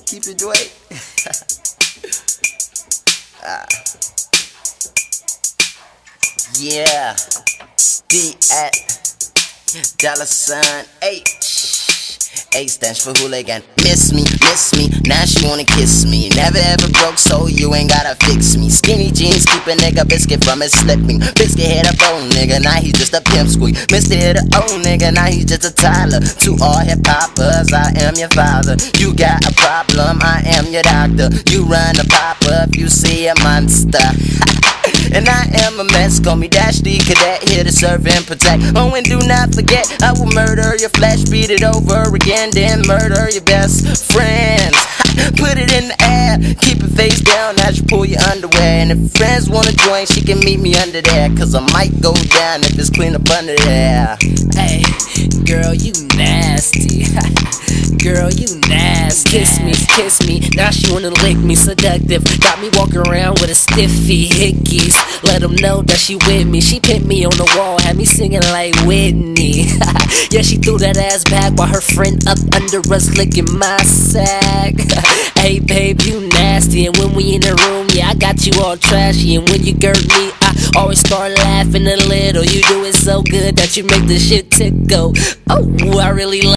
Keep it weight. Yeah. D at $H. A stands for hooligan. Miss me, now she wanna kiss me. Never ever broke, so you ain't gotta fix me. Skinny jeans keep a nigga biscuit from his slipping. Biscuit hit a bone nigga, now he's just a pimp squeak. Mr. hit a old nigga, now he's just a Tyler. To all hip hoppers, I am your father. You got a problem, I am your doctor. You run a pop-up, you see a monster. And I am a mess, call me Dash D Cadet, here to serve and protect. Oh, and do not forget, I will murder your flesh, beat it over again, then murder your best friends. Put it in the air, keep it face down as you pull your underwear. And if friends wanna join, she can meet me under there, cause I might go down if it's clean up under there. Hey, girl, you nasty. Girl, you nasty. Kiss me, now she wanna lick me. Seductive, got me walking around with a stiffy hickeys. Let them know that she with me. She pinned me on the wall, had me singing like Whitney. Yeah, she threw that ass back while her friend up under us licking my sack. Hey babe, you nasty. And when we in the room, yeah, I got you all trashy. And when you girt me, I always start laughing a little. You do it so good that you make the shit tickle. Oh, I really love